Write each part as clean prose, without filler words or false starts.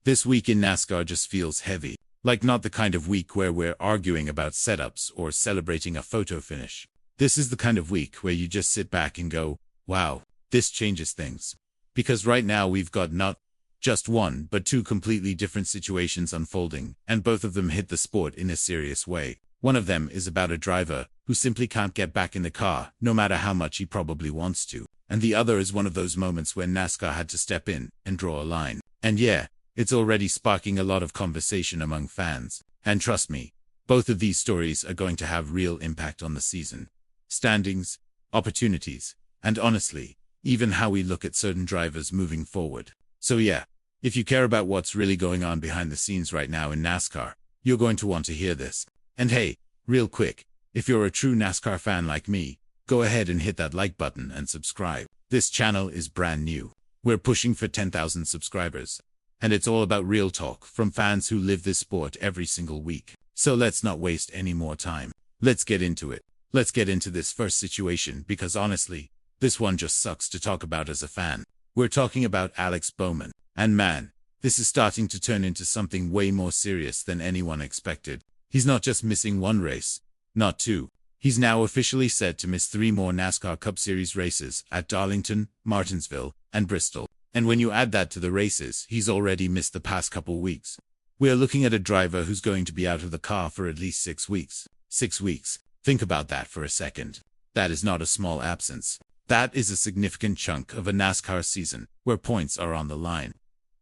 This week in NASCAR just feels heavy. Like not the kind of week where we're arguing about setups or celebrating a photo finish. This is the kind of week where you just sit back and go, wow, this changes things. Because right now we've got not just one, but two completely different situations unfolding, and both of them hit the sport in a serious way. One of them is about a driver who simply can't get back in the car, no matter how much he probably wants to. And the other is one of those moments when NASCAR had to step in and draw a line. And yeah, it's already sparking a lot of conversation among fans. And trust me, both of these stories are going to have real impact on the season. Standings, opportunities, and honestly, even how we look at certain drivers moving forward. So yeah, if you care about what's really going on behind the scenes right now in NASCAR, you're going to want to hear this. And hey, real quick, if you're a true NASCAR fan like me, go ahead and hit that like button and subscribe. This channel is brand new. We're pushing for 10,000 subscribers. And it's all about real talk from fans who live this sport every single week. So let's not waste any more time. Let's get into it. Let's get into this first situation because honestly, this one just sucks to talk about as a fan. We're talking about Alex Bowman. And man, this is starting to turn into something way more serious than anyone expected. He's not just missing one race, not two. He's now officially set to miss 3 more NASCAR Cup Series races at Darlington, Martinsville, and Bristol. And when you add that to the races he's already missed the past couple weeks, we're looking at a driver who's going to be out of the car for at least 6 weeks. 6 weeks. Think about that for a second. That is not a small absence. That is a significant chunk of a NASCAR season where points are on the line.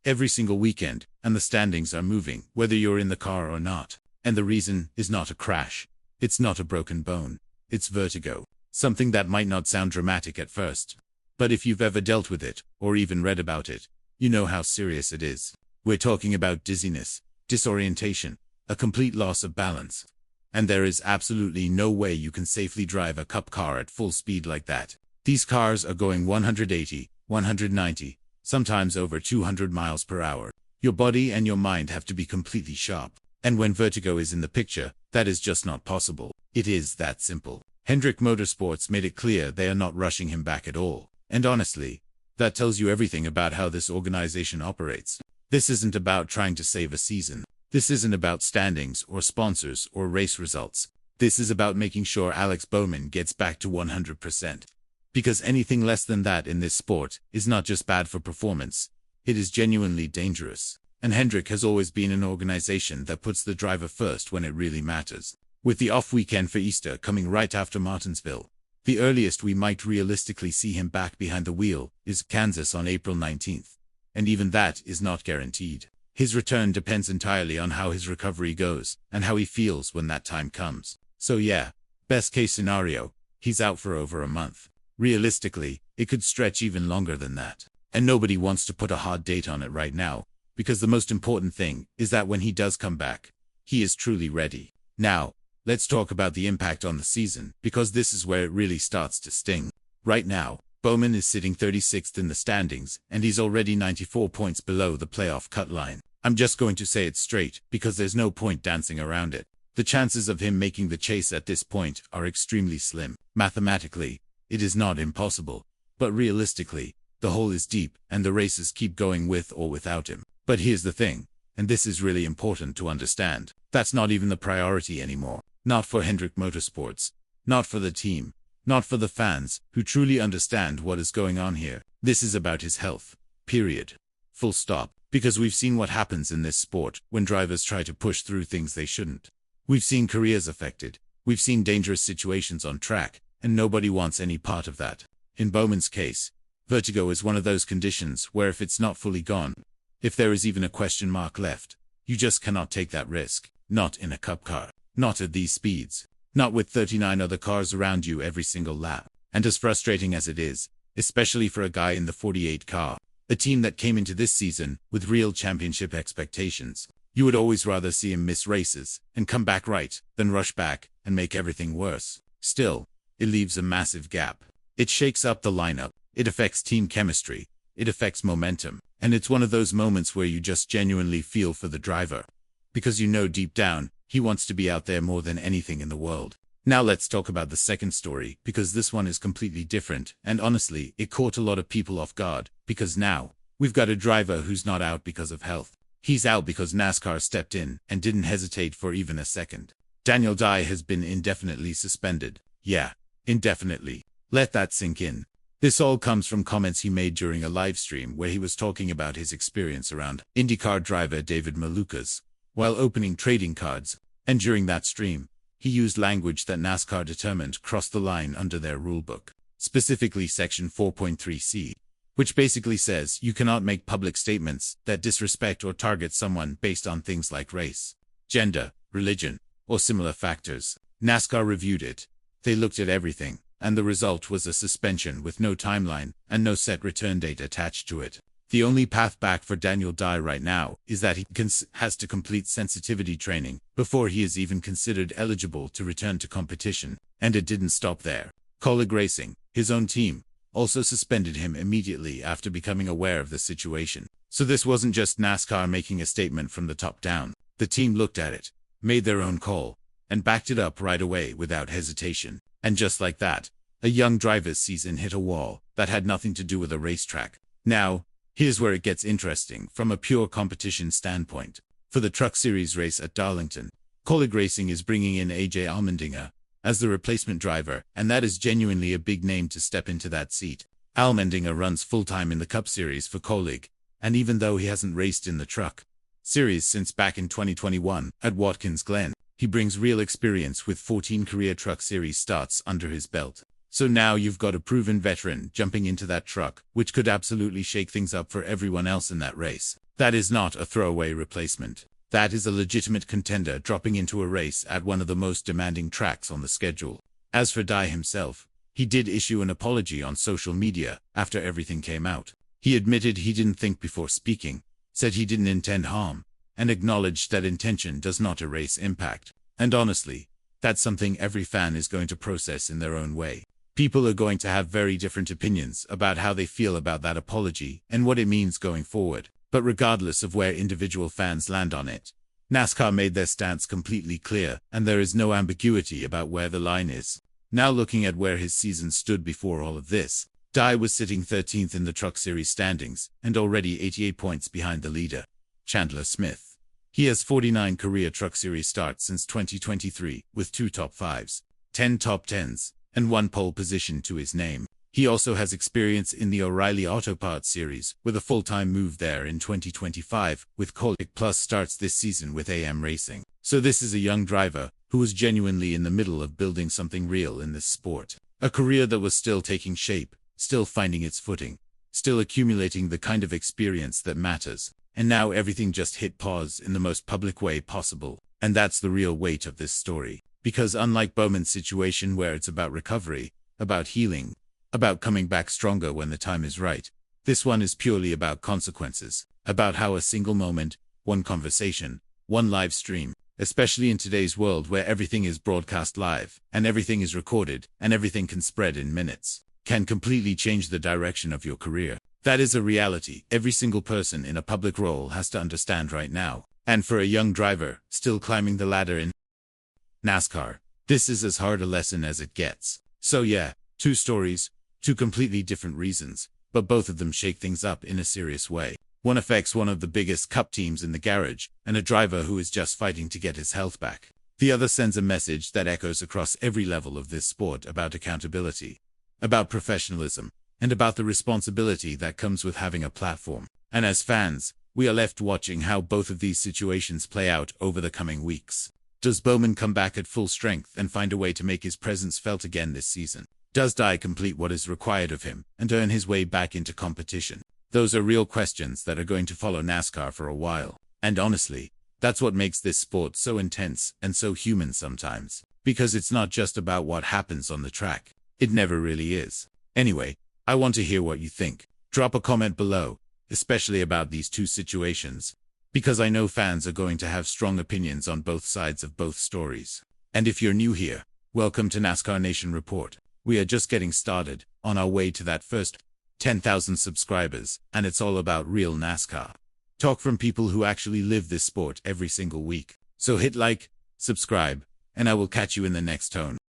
Every single weekend, and the standings are moving, whether you're in the car or not. And the reason is not a crash. It's not a broken bone. It's vertigo. Something that might not sound dramatic at first. But if you've ever dealt with it, or even read about it, you know how serious it is. We're talking about dizziness, disorientation, a complete loss of balance. And there is absolutely no way you can safely drive a cup car at full speed like that. These cars are going 180, 190, sometimes over 200 miles per hour. Your body and your mind have to be completely sharp. And when vertigo is in the picture, that is just not possible. It is that simple. Hendrick Motorsports made it clear they are not rushing him back at all. And honestly, that tells you everything about how this organization operates. This isn't about trying to save a season. This isn't about standings or sponsors or race results. This is about making sure Alex Bowman gets back to 100%. Because anything less than that in this sport is not just bad for performance, it is genuinely dangerous. And Hendrick has always been an organization that puts the driver first when it really matters. With the off weekend for Easter coming right after Martinsville, the earliest we might realistically see him back behind the wheel is Kansas on April 19th. And even that is not guaranteed. His return depends entirely on how his recovery goes and how he feels when that time comes. So yeah, best case scenario, he's out for over a month. Realistically, it could stretch even longer than that. And nobody wants to put a hard date on it right now, because the most important thing is that when he does come back, he is truly ready. Now, let's talk about the impact on the season, because this is where it really starts to sting. Right now, Bowman is sitting 36th in the standings, and he's already 94 points below the playoff cut line. I'm just going to say it straight, because there's no point dancing around it. The chances of him making the chase at this point are extremely slim. Mathematically, it is not impossible. But realistically, the hole is deep, and the races keep going with or without him. But here's the thing, and this is really important to understand. That's not even the priority anymore. Not for Hendrick Motorsports. Not for the team. Not for the fans, who truly understand what is going on here. This is about his health. Period. Full stop. Because we've seen what happens in this sport when drivers try to push through things they shouldn't. We've seen careers affected. We've seen dangerous situations on track, and nobody wants any part of that. In Bowman's case, vertigo is one of those conditions where if it's not fully gone, if there is even a question mark left, you just cannot take that risk. Not in a cup car. Not at these speeds. Not with 39 other cars around you every single lap. And as frustrating as it is, especially for a guy in the 48 car, a team that came into this season with real championship expectations, you would always rather see him miss races and come back right than rush back and make everything worse. Still, it leaves a massive gap. It shakes up the lineup. It affects team chemistry. It affects momentum. And it's one of those moments where you just genuinely feel for the driver. Because you know deep down, he wants to be out there more than anything in the world. Now let's talk about the second story, because this one is completely different, and honestly, it caught a lot of people off guard, because now, we've got a driver who's not out because of health. He's out because NASCAR stepped in and didn't hesitate for even a second. Daniel Dye has been indefinitely suspended. Yeah, indefinitely. Let that sink in. This all comes from comments he made during a live stream where he was talking about his experience around IndyCar driver David Malukas while opening trading cards, and during that stream, he used language that NASCAR determined crossed the line under their rulebook, specifically Section 4.3c, which basically says you cannot make public statements that disrespect or target someone based on things like race, gender, religion, or similar factors. NASCAR reviewed it. They looked at everything, and the result was a suspension with no timeline and no set return date attached to it. The only path back for Daniel Dye right now is that he has to complete sensitivity training before he is even considered eligible to return to competition, and it didn't stop there. Kaulig Racing, his own team, also suspended him immediately after becoming aware of the situation. So this wasn't just NASCAR making a statement from the top down. The team looked at it, made their own call, and backed it up right away without hesitation. And just like that, a young driver's season hit a wall that had nothing to do with a racetrack. Now, here's where it gets interesting from a pure competition standpoint. For the Truck Series race at Darlington, Kaulig Racing is bringing in AJ Allmendinger as the replacement driver, and that is genuinely a big name to step into that seat. Allmendinger runs full-time in the Cup Series for Kaulig, and even though he hasn't raced in the Truck Series since back in 2021 at Watkins Glen, he brings real experience with 14 career Truck Series starts under his belt. So now you've got a proven veteran jumping into that truck, which could absolutely shake things up for everyone else in that race. That is not a throwaway replacement. That is a legitimate contender dropping into a race at one of the most demanding tracks on the schedule. As for Dye himself, he did issue an apology on social media after everything came out. He admitted he didn't think before speaking, said he didn't intend harm, and acknowledged that intention does not erase impact. And honestly, that's something every fan is going to process in their own way. People are going to have very different opinions about how they feel about that apology and what it means going forward. But regardless of where individual fans land on it, NASCAR made their stance completely clear, and there is no ambiguity about where the line is. Now looking at where his season stood before all of this, Dye was sitting 13th in the Truck Series standings and already 88 points behind the leader, Chandler Smith. He has 49 career Truck Series starts since 2023, with 2 top 5s, 10 top 10s, and 1 pole position to his name. He also has experience in the O'Reilly Auto Parts Series, with a full-time move there in 2025, with Kaulig Plus starts this season with AM Racing. So this is a young driver who was genuinely in the middle of building something real in this sport. A career that was still taking shape, still finding its footing, still accumulating the kind of experience that matters. And now everything just hit pause in the most public way possible. And that's the real weight of this story. Because unlike Bowman's situation where it's about recovery, about healing, about coming back stronger when the time is right, this one is purely about consequences, about how a single moment, one conversation, one live stream, especially in today's world where everything is broadcast live, and everything is recorded, and everything can spread in minutes, can completely change the direction of your career. That is a reality every single person in a public role has to understand right now. And for a young driver, still climbing the ladder in NASCAR, this is as hard a lesson as it gets. So yeah, 2 stories, 2 completely different reasons, but both of them shake things up in a serious way. One affects one of the biggest cup teams in the garage, and a driver who is just fighting to get his health back. The other sends a message that echoes across every level of this sport about accountability, about professionalism, and about the responsibility that comes with having a platform. And as fans, we are left watching how both of these situations play out over the coming weeks. Does Bowman come back at full strength and find a way to make his presence felt again this season? Does Dye complete what is required of him and earn his way back into competition? Those are real questions that are going to follow NASCAR for a while. And honestly, that's what makes this sport so intense and so human sometimes. Because it's not just about what happens on the track. It never really is. Anyway, I want to hear what you think. Drop a comment below, especially about these 2 situations, because I know fans are going to have strong opinions on both sides of both stories. And if you're new here, welcome to NASCAR Nation Report. We are just getting started, on our way to that first 10,000 subscribers, and it's all about real NASCAR. Talk from people who actually live this sport every single week. So hit like, subscribe, and I will catch you in the next tone.